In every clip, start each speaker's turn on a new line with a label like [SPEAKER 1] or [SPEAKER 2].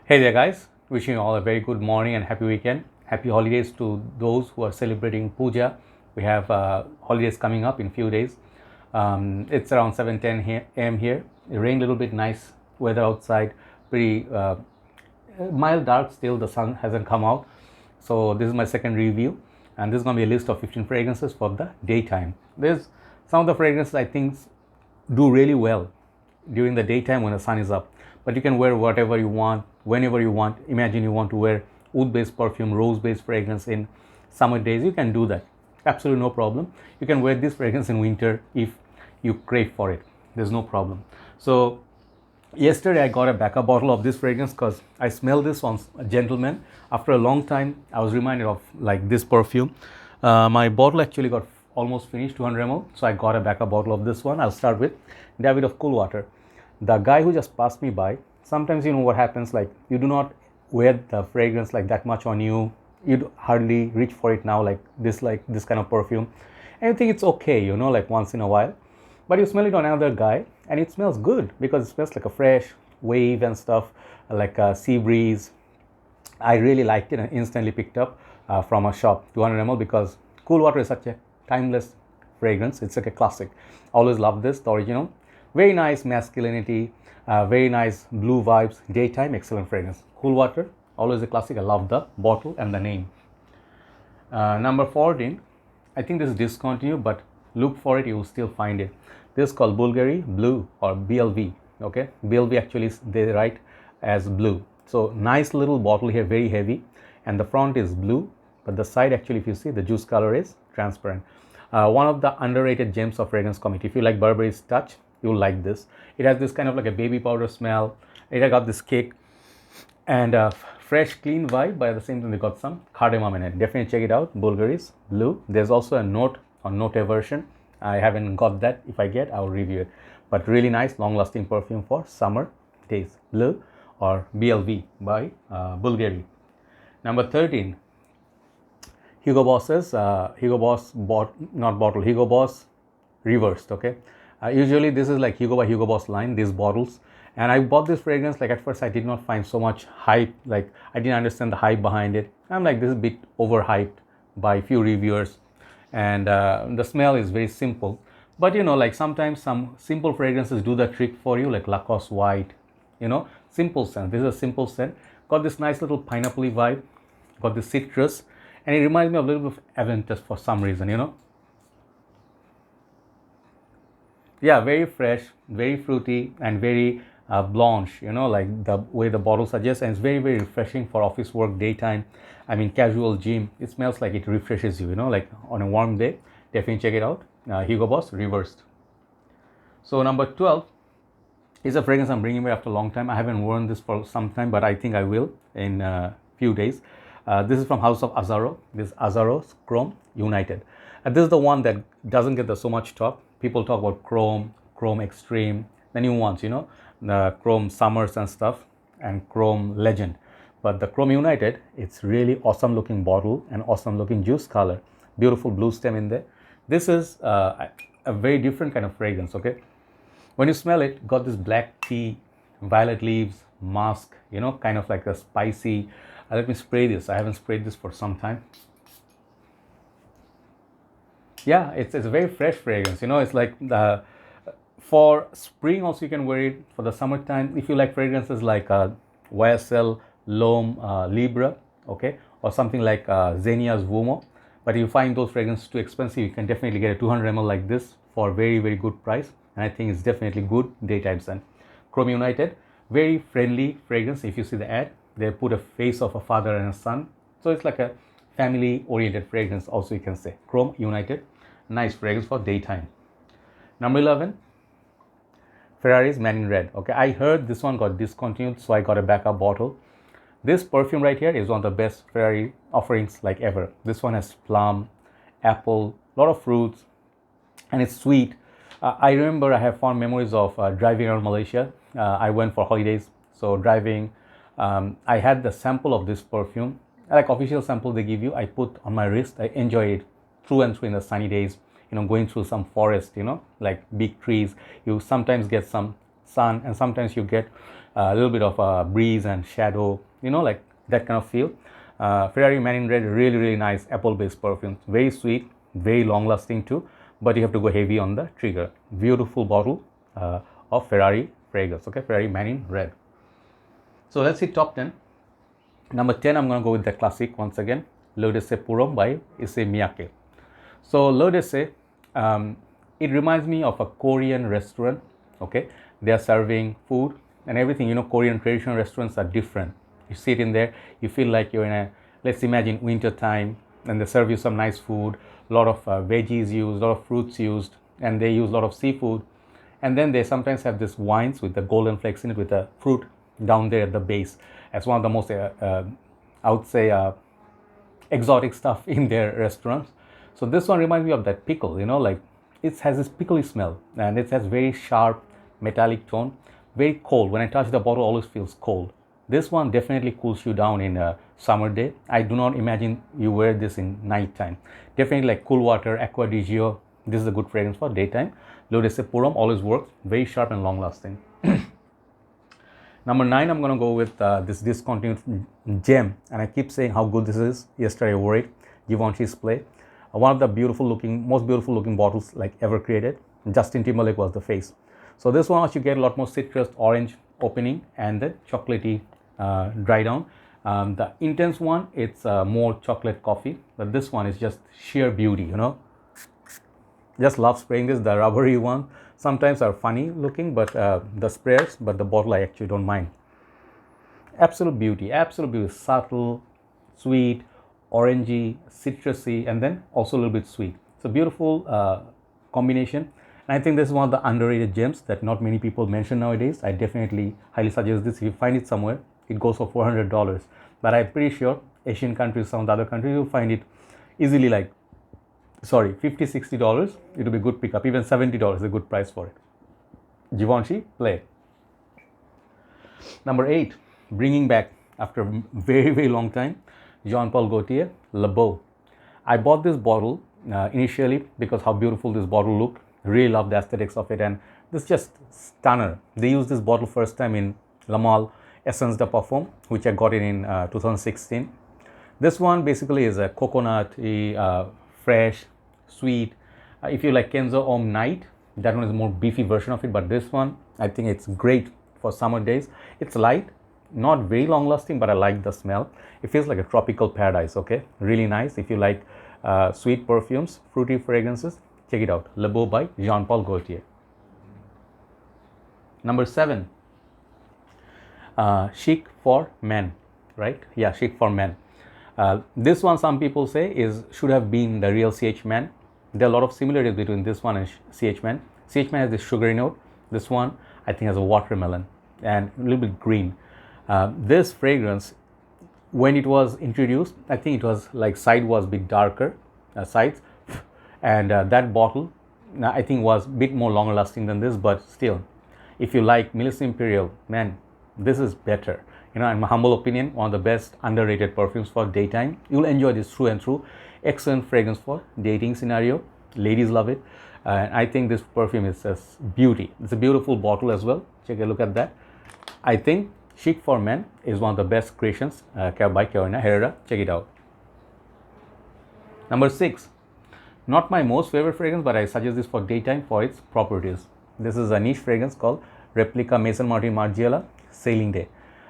[SPEAKER 1] Hey there, guys. Wishing you all a very good morning and happy weekend. Happy holidays to those who are celebrating Puja. We have holidays coming up in few days. It's around 7:10 a.m. here. It rained a little bit, nice weather outside. Pretty mild dark still. The sun hasn't come out. So this is my second review, and this is going to be a list of 15 fragrances for the daytime. There's some of the fragrances I think do really well during the daytime when the sun is up, but you can wear whatever you want whenever you want. Imagine you want to wear oud based perfume, rose based fragrance in summer days, you can do that, absolutely no problem. You can wear this fragrance in winter if you crave for it, there's no problem. So yesterday I got a backup bottle of this fragrance because I smelled this on a gentleman. After a long time I was reminded of like this perfume. My bottle actually got almost finished, 200 ml, so I got a backup bottle of this one. I'll start with Davidoff Cool Water. The guy who just passed me by, sometimes you know what happens, like you do not wear the fragrance like that much on you, you hardly reach for it now, like this kind of perfume, and you think it's okay, you know, like once in a while, but you smell it on another guy and it smells good because it smells like a fresh wave and stuff, like a sea breeze. I really liked it and instantly picked up from a shop, 200 ml, because Cool Water is such a timeless fragrance. It's like a classic. Always love this, the original. Very nice masculinity, very nice blue vibes, daytime, excellent fragrance. Cool Water, always a classic. I love the bottle and the name. Number 14, I think this is discontinued, but look for it, you will still find it. This is called Bulgari Blue or BLV. Okay, BLV actually they write as blue. So nice little bottle here, very heavy, and the front is blue, but the side actually, if you see, the juice color is transparent. One of the underrated gems of fragrance committee. If you like Burberry's touch, you'll like this. It has this kind of like a baby powder smell. It has got this cake and a fresh, clean vibe, but at the same time, they got some cardamom in it. Definitely check it out. Bulgari's Blue. There's also a note or note version. I haven't got that. If I get, I'll review it. But really nice, long-lasting perfume for summer days. Blue or BLV by Bulgari. Number 13, Hugo Boss's Hugo Boss not bottle, Hugo Boss reversed. Okay, usually this is like Hugo by Hugo Boss line, these bottles, and I bought this fragrance. Like at first I did not find so much hype, like I didn't understand the hype behind it. I'm like, this is a bit overhyped by few reviewers, and the smell is very simple, but you know, like sometimes some simple fragrances do the trick for you, like Lacoste White, you know, simple scent. This is a simple scent, got this nice little pineapple vibe, got this citrus, and it reminds me of a little bit of Aventus for some reason, you know. Yeah, very fresh, very fruity, and very blanche, you know, like the way the bottle suggests, and it's very, very refreshing for office work, daytime. I mean, casual gym. It smells like it refreshes you, you know, like on a warm day. Definitely check it out. Hugo Boss Reversed. So number 12 is a fragrance I'm bringing back after a long time. I haven't worn this for some time, but I think I will in a few days. This is from House of Azzaro. This is Azzaro's Chrome United. This is the one that doesn't get so much talk. People talk about Chrome, Chrome Extreme, the new ones, you know, the Chrome Summers and stuff, and Chrome Legend. But the Chrome United, it's really awesome looking bottle and awesome looking juice color. Beautiful blue stem in there. This is a very different kind of fragrance, okay? When you smell it, got this black tea, violet leaves, musk, you know, kind of like a spicy. Let me spray this. I haven't sprayed this for some time. Yeah, it's a very fresh fragrance, you know. It's like for spring also you can wear it. For the summertime, if you like fragrances like YSL L'Homme Libre, okay, or something like Xenia's Vumo, but if you find those fragrances too expensive, you can definitely get a 200 ml like this for very, very good price, and I think it's definitely good daytime scent. Chrome United, very friendly fragrance. If you see the ad, they put a face of a father and a son, so it's like a family oriented fragrance also, you can say. Chrome United, nice fragrance for daytime. Number 11, Ferrari's Man in Red. Okay, I heard this one got discontinued, so I got a backup bottle. This perfume right here is one of the best Ferrari offerings like ever. This one has plum, apple, a lot of fruits, and it's sweet. I remember I have fond memories of driving around Malaysia. I went for holidays, so driving, I had the sample of this perfume, like official sample they give you. I put on my wrist. I enjoy it through and through in the sunny days, you know, going through some forest, you know, like big trees. You sometimes get some sun and sometimes you get a little bit of a breeze and shadow, you know, like that kind of feel. Ferrari Man In Red, really, really nice apple-based perfume. Very sweet, very long-lasting too, but you have to go heavy on the trigger. Beautiful bottle of Ferrari fragrance, okay, Ferrari Man In Red. So let's see top 10. Number 10, I'm going to go with the classic once again, Dolce Gabbana by Issey Miyake. So Dolce, it reminds me of a Korean restaurant, okay. They are serving food and everything, you know, Korean traditional restaurants are different. You sit in there, you feel like you're in a, let's imagine winter time, and they serve you some nice food, a lot of veggies used, a lot of fruits used, and they use a lot of seafood. And then they sometimes have this wines with the golden flakes in it with the fruit down there at the base. As one of the most, I would say, exotic stuff in their restaurants. So this one reminds me of that pickle, you know, like it has this pickly smell and it has very sharp metallic tone, very cold. When I touch the bottle, always feels cold. This one definitely cools you down in a summer day. I do not imagine you wear this in night time. Definitely like cool water, Acqua. This is a good fragrance for daytime. Dolce Gabbana always works, very sharp and long lasting. Number 9, I'm going to go with this discontinued gem, and I keep saying how good this is. Yesterday I wore it, Givenchy Play. One of the most beautiful looking bottles like ever created. Justin Timberlake was the face. So this one you get a lot more citrus, orange opening, and the chocolatey dry down. The intense one, it's more chocolate coffee, but this one is just sheer beauty, you know. Just love spraying this. The rubbery one sometimes are funny looking, but the sprayers, but the bottle I actually don't mind. Absolute beauty, subtle, sweet, orangey, citrusy, and then also a little bit sweet. It's a beautiful combination. And I think this is one of the underrated gems that not many people mention nowadays. I definitely highly suggest this. If you find it somewhere, it goes for $400. But I'm pretty sure Asian countries, some of the other countries, you'll find it easily like, $50, $60. It will be a good pickup. Even $70 is a good price for it. Givenchy Play. Number 8, bringing back after a very, very long time, Jean Paul Gaultier, Lebow. I bought this bottle initially because how beautiful this bottle looked. Really love the aesthetics of it, and this just stunner. They used this bottle first time in La Male Essence de Parfum, which I got it in 2016. This one basically is a coconut, fresh, sweet. If you like Kenzo Homme Night, that one is a more beefy version of it, but this one, I think it's great for summer days. It's light, not very long lasting, but I like the smell. It feels like a tropical paradise, okay? Really nice. If you like sweet perfumes, fruity fragrances, check it out. Lebow by Jean Paul Gaultier. Number 7, Chic for Men, right? Yeah, Chic for Men. This one, some people say, should have been the real CH Man. There are a lot of similarities between this one and CH Man. CH Man has this sugary note. This one, I think, has a watermelon and a little bit green. This fragrance, when it was introduced, I think it was like side was a bit darker, sides, and that bottle, I think, was a bit more longer lasting than this, but still, if you like Melissa Imperial, man, this is better. You know, in my humble opinion, one of the best underrated perfumes for daytime. You'll enjoy this through and through. Excellent fragrance for dating scenario. Ladies love it. I think this perfume is just beauty. It's a beautiful bottle as well. Take a look at that. I think Chic for Men is one of the best creations by Carolina Herrera. Check it out. Number 6. Not my most favorite fragrance, but I suggest this for daytime for its properties. This is a niche fragrance called Replica Maison Margiela Sailing Day.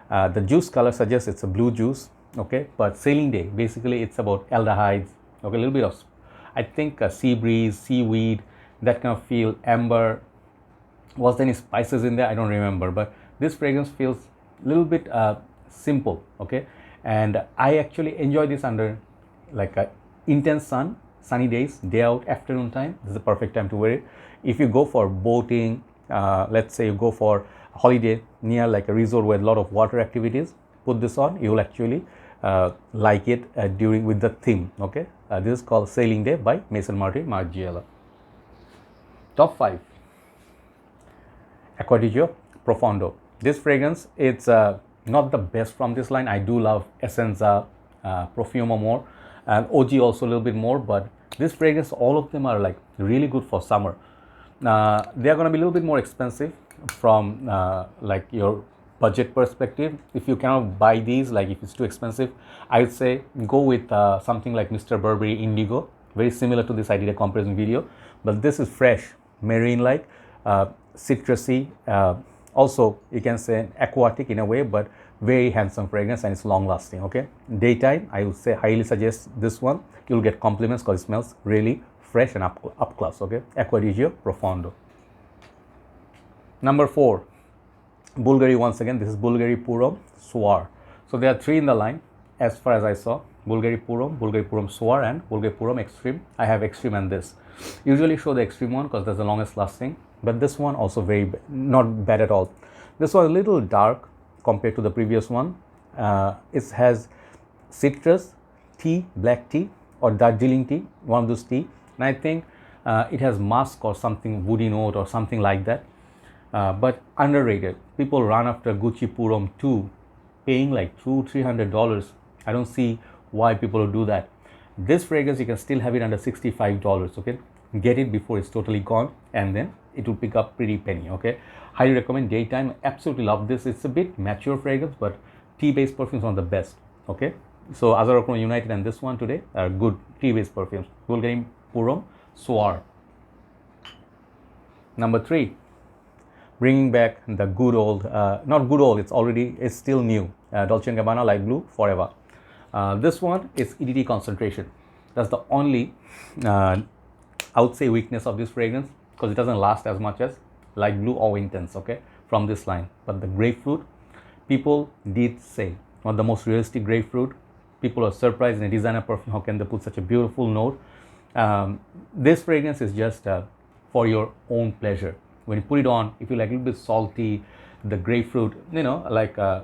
[SPEAKER 1] The juice color suggests it's a blue juice, okay, but Sailing Day, basically it's about aldehydes, okay, a little bit of, I think, sea breeze, seaweed, that kind of feel, amber. Was there any spices in there? I don't remember, but this fragrance feels a little bit simple, okay, and I actually enjoy this under like a intense sunny days, day out, afternoon time. This is the perfect time to wear it. If you go for boating, let's say you go for holiday near like a resort with a lot of water activities, put this on, you will actually like it during with the theme, okay. This is called Sailing Day by Maison Margiela. Top 5, Acqua Profondo. This fragrance, it's not the best from this line. I do love Essenza, Perfume more, and OG also a little bit more, but this fragrance, all of them are like really good for summer. They are going to be a little bit more expensive from like your budget perspective, if you cannot buy these, like if it's too expensive, I would say go with something like Mr. Burberry Indigo. Very similar to this, I did a comparison video, but this is fresh, marine-like, citrusy, also you can say aquatic in a way, but very handsome fragrance, and it's long lasting. Okay, daytime I would say highly suggest this one. You'll get compliments because it smells really fresh and up class. Okay, Acqua Profondo. Number 4, Bulgari. Once again, this is Bulgari Soir. So there are 3 in the line as far as I saw: Bulgari Puram Soir, and Bulgari Extreme. I have Extreme and this. Usually show the Extreme one because that's the longest lasting, but this one also not bad at all. This was a little dark compared to the previous one. It has citrus, tea, black tea or Darjeeling tea, one of those tea, and I think it has musk or something, woody note or something like that, but underrated. People run after Gucci Puram too, paying like $200-300. I don't see why people do that. This fragrance you can still have it under $65. Okay, get it before it's totally gone, and then it will pick up pretty penny. Okay, highly recommend daytime. Absolutely love this. It's a bit mature fragrance, but tea-based perfumes are one of the best. Okay, so Azzaro United and this one today are good tea-based perfumes. Bulgari Puram Soir. Number 3, bringing back the good old, not good old, it's still new, Dolce Gabbana Light Blue Forever. This one is EDT concentration. That's the only I would say weakness of this fragrance, because it doesn't last as much as Light Blue or Intense, okay, from this line. But the grapefruit, people did say one of the most realistic grapefruit. People are surprised in a designer perfume, how can they put such a beautiful note. This fragrance is just for your own pleasure. When you put it on, if you like a little bit salty, the grapefruit, like a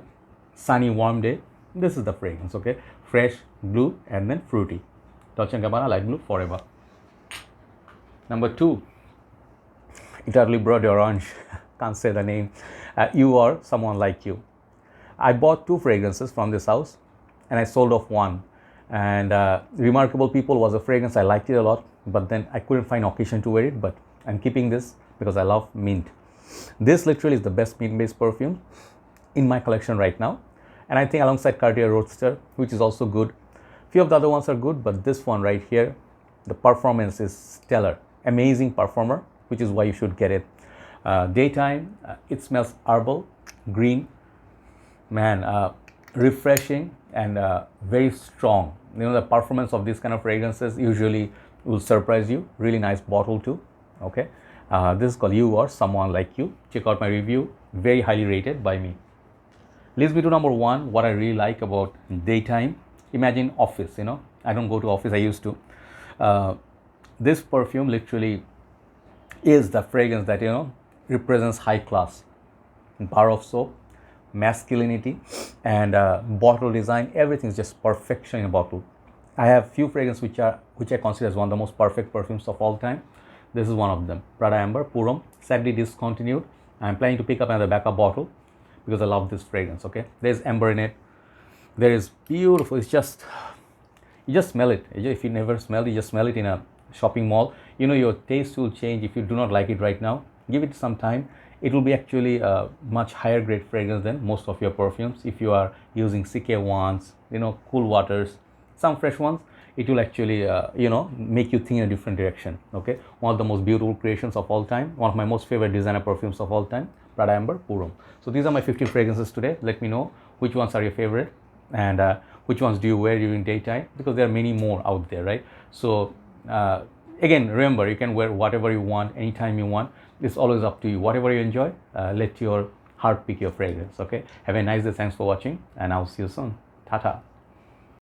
[SPEAKER 1] sunny warm day, this is the fragrance. Okay, fresh, blue, and then fruity. Dolce Gabbana Light Blue Forever. Number 2, Etat Libre d'Orange. Can't say the name. You or Someone Like You. I bought 2 fragrances from this house, and I sold off one. And Remarkable People was a fragrance, I liked it a lot, but then I couldn't find occasion to wear it. But I'm keeping this because I love mint. This literally is the best mint-based perfume in my collection right now. And I think alongside Cartier Roadster, which is also good. Few of the other ones are good, but this one right here, the performance is stellar. Amazing performer, which is why you should get it. Daytime, it smells herbal, green, man, refreshing and very strong. The performance of these kind of fragrances usually will surprise you. Really nice bottle too. Okay, this is called You or Someone Like You. Check out my review, very highly rated by me. Leads me to number 1, what I really like about daytime. Imagine office, I don't go to office, I used to. This perfume literally is the fragrance that, represents high class. Bar of soap, masculinity, and bottle design, everything is just perfection in a bottle. I have few fragrances which I consider as one of the most perfect perfumes of all time. This is one of them, Prada Amberpuram, sadly discontinued. I'm planning to pick up another backup bottle because I love this fragrance. Okay, there's amber in it. There is beautiful. It's just, you just smell it. If you never smell it, you just smell it in a shopping mall. Your taste will change if you do not like it right now. Give it some time. It will be actually a much higher grade fragrance than most of your perfumes. If you are using CK ones, cool waters, some fresh ones, it will actually make you think in a different direction. Okay, one of the most beautiful creations of all time, one of my most favorite designer perfumes of all time, Prada Amberpuram. So these are my 50 fragrances today. Let me know which ones are your favorite and which ones do you wear during daytime, because there are many more out there, right? So again, remember, you can wear whatever you want anytime you want. It's always up to you. Whatever you enjoy, let your heart pick your fragrance. Okay, have a nice day. Thanks for watching, and I'll see you soon. Tata.